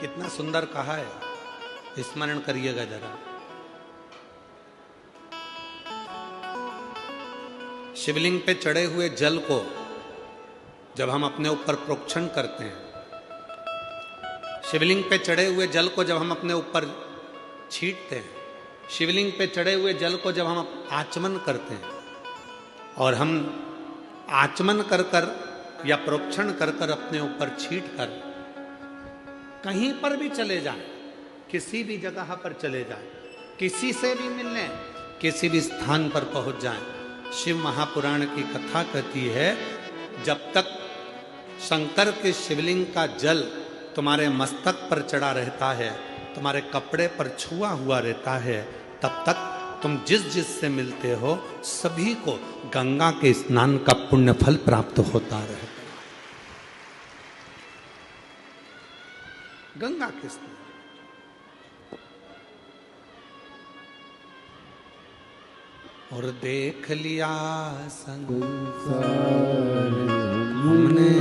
कितना सुंदर कहा है, स्मरण करिएगा जरा। शिवलिंग पे चढ़े हुए जल को जब हम अपने ऊपर प्रोक्षण करते हैं, शिवलिंग पे चढ़े हुए जल को जब हम अपने ऊपर छींटते हैं, शिवलिंग पे चढ़े हुए जल को जब हम आचमन करते हैं, और हम आचमन कर कर या प्रोक्षण कर कर अपने ऊपर छींट कर कहीं पर भी चले जाएं, किसी भी जगह पर चले जाएं, किसी से भी मिलने, किसी भी स्थान पर पहुंच जाएं, शिव महापुराण की कथा कहती है जब तक शंकर के शिवलिंग का जल तुम्हारे मस्तक पर चढ़ा रहता है, तुम्हारे कपड़े पर छुआ हुआ रहता है, तब तक तुम जिस जिस से मिलते हो सभी को गंगा के स्नान का पुण्य फल प्राप्त होता रहता है। गंगा के स्नान। और देख लिया संसार हमने,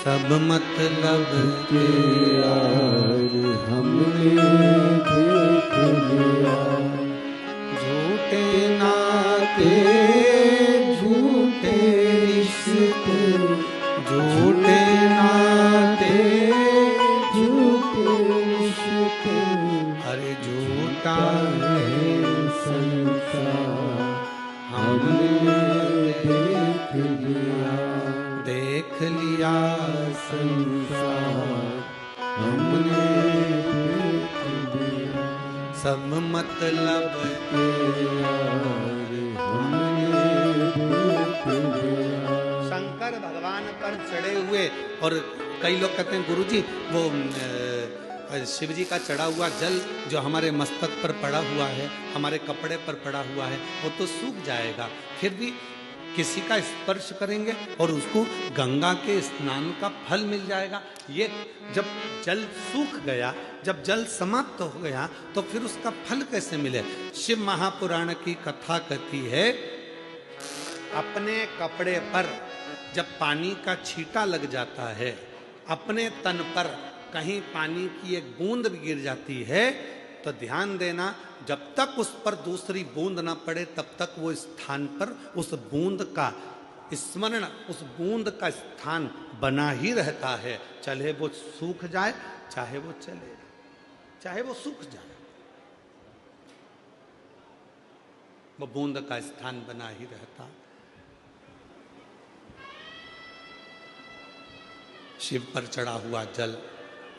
सब मतलब के यार हमने देख लिया, झूठे नाते झूठे रिश्ते, झूठे नाते झूठे रिश्ते, अरे झूठा है संसार हमने देख लिया, देख लिया संसार हमने देख लिया, सब मतलब के यार हमने देख लिया। शंकर भगवान पर चढ़े हुए, और कई लोग कहते हैं गुरुजी वो शिव जी का चढ़ा हुआ जल जो हमारे मस्तक पर पड़ा हुआ है, हमारे कपड़े पर पड़ा हुआ है, वो तो सूख जाएगा, फिर भी किसी का स्पर्श करेंगे और उसको गंगा के स्नान का फल मिल जाएगा। ये जब जल सूख गया, जब जल समाप्त हो गया, तो फिर उसका फल कैसे मिले? शिव महापुराण की कथा कहती है अपने कपड़े पर जब पानी का छींटा लग जाता है, अपने तन पर कहीं पानी की एक बूंद भी गिर जाती है, तो ध्यान देना जब तक उस पर दूसरी बूंद ना पड़े तब तक वो स्थान पर उस बूंद का स्मरण, उस बूंद का स्थान बना ही रहता है, चाहे वो सूख जाए चाहे वो चले, चाहे वो सूख जाए, वो बूंद का स्थान बना ही रहता। शिव पर चढ़ा हुआ जल,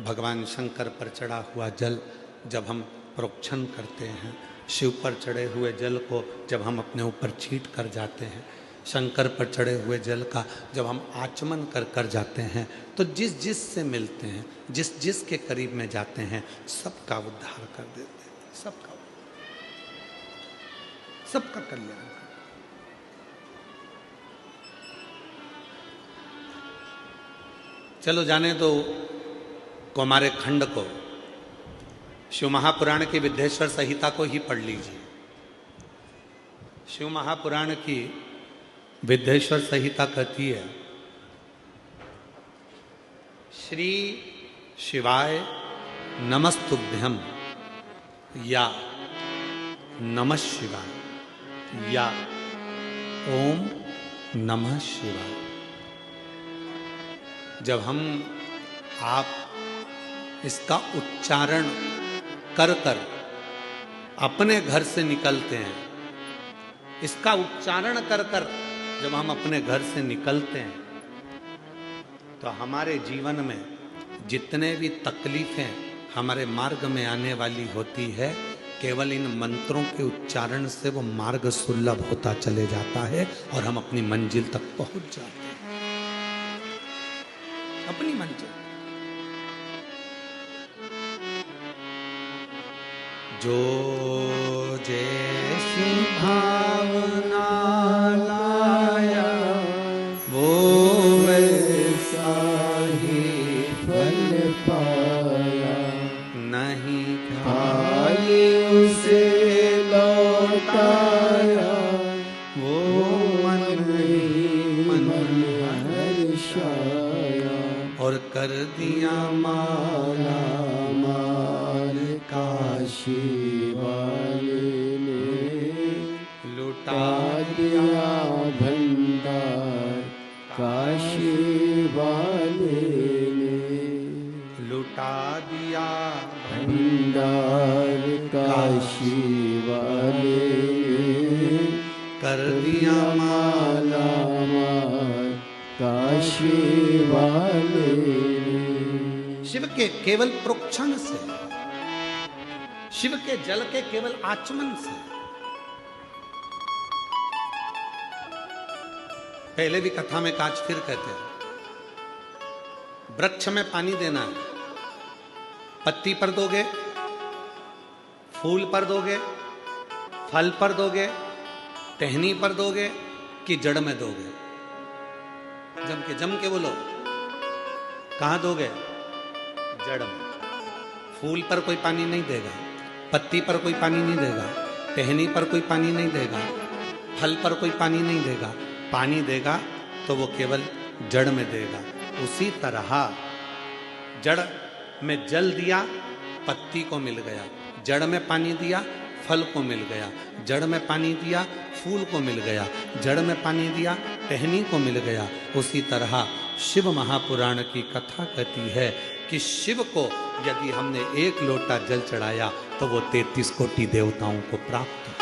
भगवान शंकर पर चढ़ा हुआ जल जब हम प्रोक्षण करते हैं, शिव पर चढ़े हुए जल को जब हम अपने ऊपर छींट कर जाते हैं, शंकर पर चढ़े हुए जल का जब हम आचमन कर कर जाते हैं, तो जिस जिस से मिलते हैं, जिस जिस के करीब में जाते हैं, सबका उद्धार कर देते हैं, सबका कल्याण। चलो जाने दो हमारे खंड को, शिव महापुराण की विद्येश्वर संहिता को ही पढ़ लीजिए। शिव महापुराण की विद्येश्वर संहिता कहती है श्री शिवाय नमस्तुभ्यम या नमः शिवाय या ओम नमः शिवाय। जब हम आप इसका उच्चारण कर कर अपने घर से निकलते हैं, इसका उच्चारण कर कर जब हम अपने घर से निकलते हैं, तो हमारे जीवन में जितने भी तकलीफें हमारे मार्ग में आने वाली होती है, केवल इन मंत्रों के उच्चारण से वो मार्ग सुलभ होता चले जाता है और हम अपनी मंजिल तक पहुंच जाते हैं, अपनी मंजिल। जो जैसी भावना लाया वो वैसा ही फल पाया, नहीं खाली उसे लौटाया वो मन ही मन हर्षाया। और कर दिया माला माल काशी वाले ने लुटा दिया भंडार काशी वाले ने लुटा दिया भंडार काशी वाले ने कर दिया माला माल काशी वाले ने। शिव के केवल प्रोक्षण से, शिव के जल के केवल आचमन से, पहले भी कथा में काज फिर कहते हैं, वृक्ष में पानी देना है, पत्ती पर दोगे, फूल पर दोगे, फल पर दोगे, टहनी पर दोगे कि जड़ में दोगे? जम के बोलो, कहां दोगे? जड़ में। फूल पर कोई पानी नहीं देगा, पत्ती पर कोई पानी नहीं देगा, टहनी पर कोई पानी नहीं देगा, फल पर कोई पानी नहीं देगा। पानी देगा तो वो केवल जड़ में देगा। उसी तरह जड़ में जल दिया, पत्ती को मिल गया, जड़ में पानी दिया, फल को मिल गया, जड़ में पानी दिया, फूल को मिल गया, जड़ में पानी दिया, टहनी को मिल गया। उसी तरह शिव महापुराण की कथा कहती है कि शिव को यदि हमने एक लोटा जल चढ़ाया तो वो 33 कोटि देवताओं को प्राप्त